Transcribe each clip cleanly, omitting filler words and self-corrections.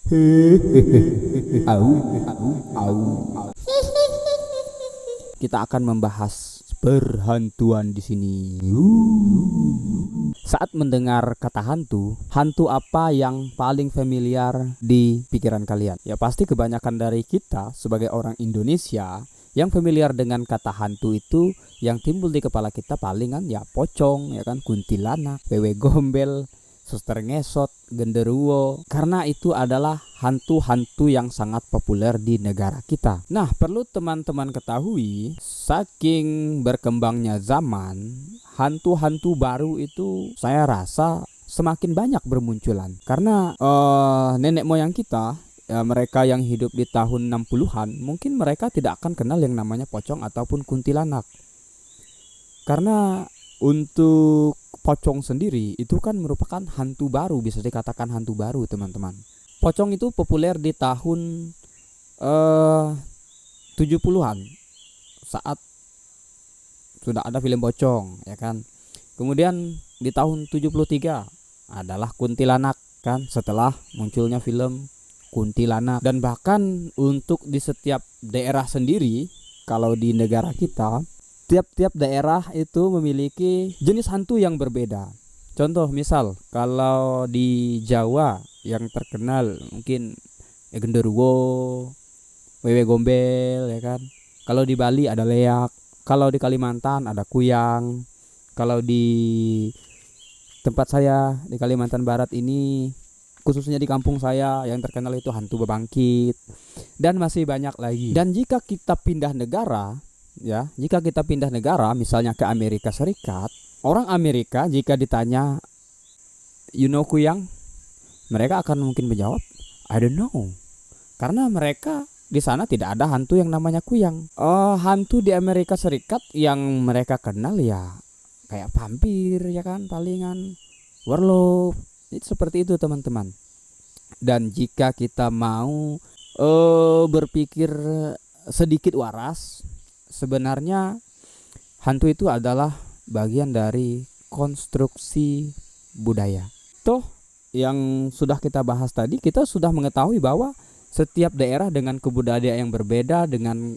Au, au, au. Kita akan membahas perhantuan di sini. Saat mendengar kata hantu, hantu apa yang paling familiar di pikiran kalian? Ya pasti kebanyakan dari kita sebagai orang Indonesia yang familiar dengan kata hantu itu yang timbul di kepala kita palingan ya pocong, ya kan, kuntilanak, wewe gombel, suster ngesot, genderuwo, karena itu adalah hantu-hantu yang sangat populer di negara kita. Nah, perlu teman-teman ketahui, saking berkembangnya zaman, hantu-hantu baru itu saya rasa semakin banyak bermunculan. Karena nenek moyang kita, ya, mereka yang hidup di tahun 60-an, mungkin mereka tidak akan kenal yang namanya pocong ataupun kuntilanak. Karena untuk pocong sendiri itu kan merupakan hantu baru, bisa dikatakan hantu baru, teman-teman. Pocong itu populer di tahun 70-an saat sudah ada film pocong, ya kan. Kemudian di tahun 73 adalah kuntilanak kan, setelah munculnya film kuntilanak. Dan bahkan untuk di setiap daerah sendiri, kalau di negara kita tiap-tiap daerah itu memiliki jenis hantu yang berbeda. Contoh misal kalau di Jawa yang terkenal mungkin genderuwo, wewe gombel, ya kan. Kalau di Bali ada leak, kalau di Kalimantan ada kuyang, kalau di tempat saya di Kalimantan Barat ini, khususnya di kampung saya, yang terkenal itu hantu bebangkit, dan masih banyak lagi. Dan jika kita pindah negara, ya, jika kita pindah negara misalnya ke Amerika Serikat, orang Amerika jika ditanya you know kuyang, mereka akan mungkin menjawab I don't know, karena mereka di sana tidak ada hantu yang namanya kuyang. Hantu di Amerika Serikat yang mereka kenal ya kayak vampir, ya kan, palingan werewolf, itu seperti itu, teman-teman. Dan jika kita mau berpikir sedikit waras, sebenarnya hantu itu adalah bagian dari konstruksi budaya. Toh yang sudah kita bahas tadi, kita sudah mengetahui bahwa setiap daerah dengan kebudayaan yang berbeda, dengan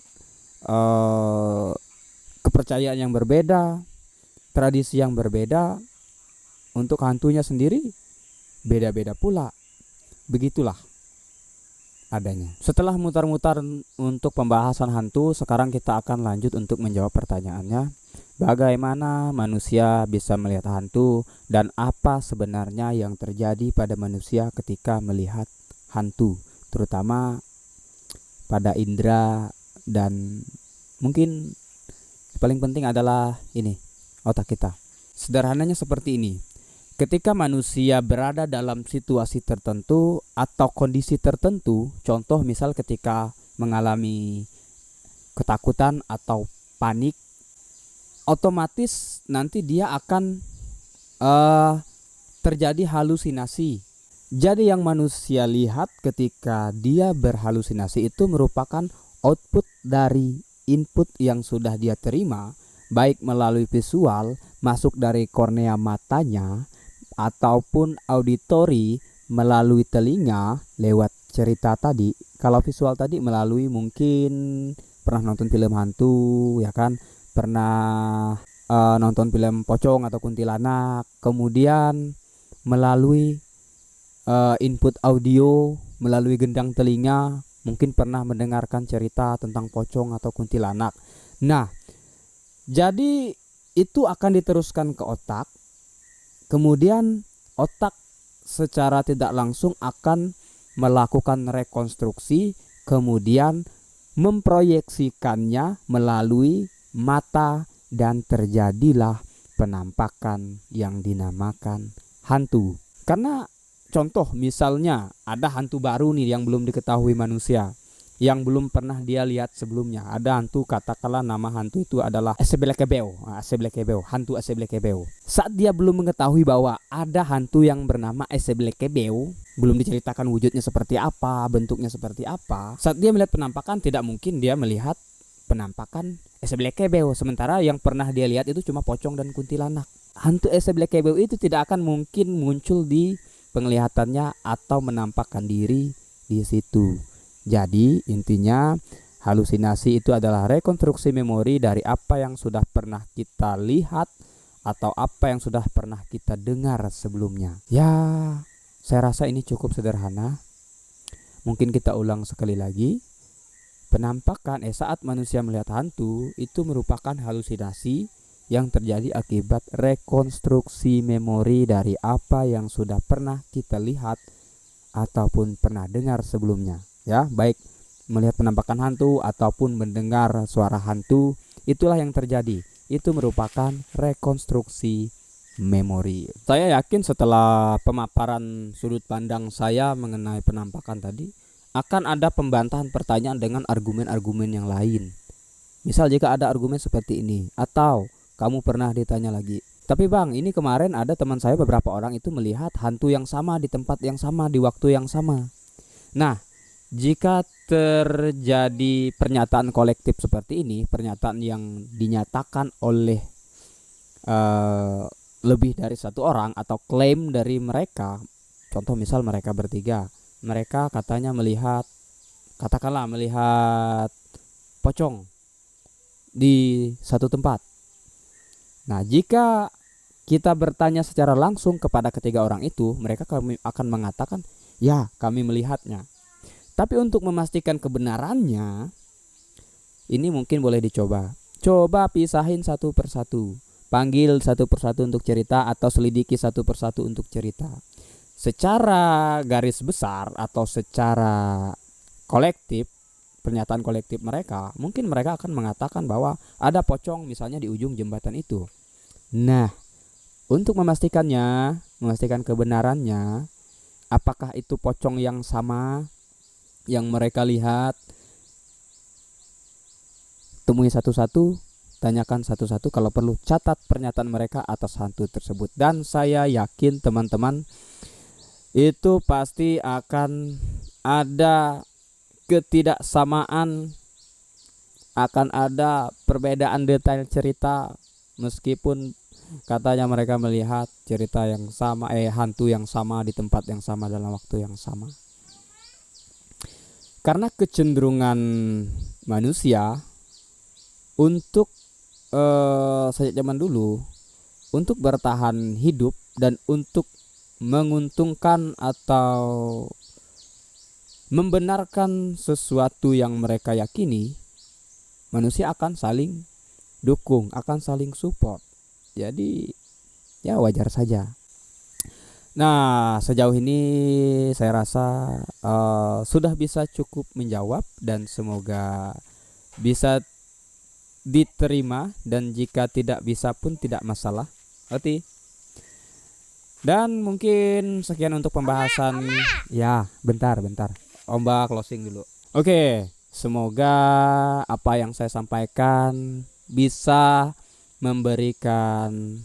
kepercayaan yang berbeda, tradisi yang berbeda, untuk hantunya sendiri beda-beda pula. Begitulah adanya. Setelah mutar-mutar untuk pembahasan hantu, sekarang kita akan lanjut untuk menjawab pertanyaannya. Bagaimana manusia bisa melihat hantu dan apa sebenarnya yang terjadi pada manusia ketika melihat hantu, terutama pada indera, dan mungkin paling penting adalah ini, otak kita. Sederhananya seperti ini. Ketika manusia berada dalam situasi tertentu atau kondisi tertentu, contoh misal ketika mengalami ketakutan atau panik, otomatis nanti dia akan terjadi halusinasi. Jadi yang manusia lihat ketika dia berhalusinasi itu merupakan output dari input yang sudah dia terima, baik melalui visual masuk dari kornea matanya, ataupun auditori melalui telinga lewat cerita tadi. Kalau visual tadi melalui mungkin pernah nonton film hantu, ya kan, pernah nonton film pocong atau kuntilanak. Kemudian melalui input audio melalui gendang telinga, mungkin pernah mendengarkan cerita tentang pocong atau kuntilanak. Nah, jadi itu akan diteruskan ke otak. Kemudian otak secara tidak langsung akan melakukan rekonstruksi, kemudian memproyeksikannya melalui mata, dan terjadilah penampakan yang dinamakan hantu. Karena contoh misalnya ada hantu baru nih yang belum diketahui manusia, yang belum pernah dia lihat sebelumnya. Ada hantu, katakanlah nama hantu itu adalah Aseblekebeo, hantu Aseblekebeo. Saat dia belum mengetahui bahwa ada hantu yang bernama Aseblekebeo, belum diceritakan wujudnya seperti apa, bentuknya seperti apa, saat dia melihat penampakan, tidak mungkin dia melihat penampakan Aseblekebeo, sementara yang pernah dia lihat itu cuma pocong dan kuntilanak. Hantu Aseblekebeo itu tidak akan mungkin muncul di penglihatannya atau menampakkan diri di situ. Jadi intinya halusinasi itu adalah rekonstruksi memori dari apa yang sudah pernah kita lihat atau apa yang sudah pernah kita dengar sebelumnya. Ya, saya rasa ini cukup sederhana. Mungkin kita ulang sekali lagi. Penampakan saat manusia melihat hantu itu merupakan halusinasi yang terjadi akibat rekonstruksi memori dari apa yang sudah pernah kita lihat ataupun pernah dengar sebelumnya. Ya, baik melihat penampakan hantu ataupun mendengar suara hantu, itulah yang terjadi. Itu merupakan rekonstruksi memori. Saya yakin setelah pemaparan sudut pandang saya mengenai penampakan tadi, akan ada pembantahan pertanyaan dengan argumen-argumen yang lain. Misal jika ada argumen seperti ini, atau kamu pernah ditanya lagi, tapi bang, ini kemarin ada teman saya beberapa orang itu melihat hantu yang sama di tempat yang sama, di waktu yang sama. Nah, jika terjadi pernyataan kolektif seperti ini, pernyataan yang dinyatakan oleh lebih dari satu orang atau klaim dari mereka, contoh misal mereka bertiga, mereka katanya melihat, katakanlah melihat pocong di satu tempat. Nah, jika kita bertanya secara langsung kepada ketiga orang itu, mereka akan mengatakan, ya kami melihatnya. Tapi untuk memastikan kebenarannya, ini mungkin boleh dicoba. Coba pisahin satu persatu. Panggil satu persatu untuk cerita atau selidiki satu persatu untuk cerita. Secara garis besar atau secara kolektif, pernyataan kolektif mereka, mungkin mereka akan mengatakan bahwa ada pocong misalnya di ujung jembatan itu. Nah, untuk memastikannya, memastikan kebenarannya, apakah itu pocong yang sama yang mereka lihat, temui satu-satu, tanyakan satu-satu, kalau perlu catat pernyataan mereka atas hantu tersebut. Dan saya yakin teman-teman itu pasti akan ada ketidaksamaan, akan ada perbedaan detail cerita, meskipun katanya mereka melihat cerita yang sama, hantu yang sama di tempat yang sama dalam waktu yang sama. Karena kecenderungan manusia untuk sejak zaman dulu untuk bertahan hidup dan untuk menguntungkan atau membenarkan sesuatu yang mereka yakini, manusia akan saling dukung, akan saling support. Jadi ya wajar saja. Nah, sejauh ini saya rasa sudah bisa cukup menjawab dan semoga bisa diterima, dan jika tidak bisa pun tidak masalah. Oke. Dan mungkin sekian untuk pembahasan. Ya, bentar. Omba closing dulu. Oke, semoga apa yang saya sampaikan bisa memberikan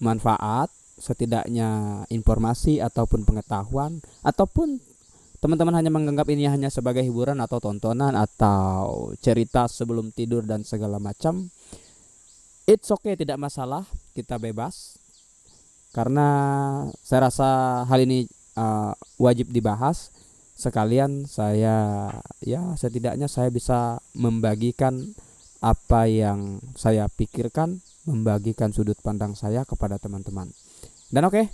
manfaat, setidaknya informasi ataupun pengetahuan, ataupun teman-teman hanya menganggap ini hanya sebagai hiburan atau tontonan atau cerita sebelum tidur dan segala macam. It's okay, tidak masalah, kita bebas. Karena saya rasa hal ini wajib dibahas. Sekalian saya, ya setidaknya saya bisa membagikan apa yang saya pikirkan, membagikan sudut pandang saya kepada teman-teman. Dan oke,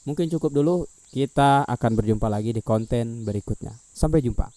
mungkin cukup dulu. Kita akan berjumpa lagi di konten berikutnya. Sampai jumpa.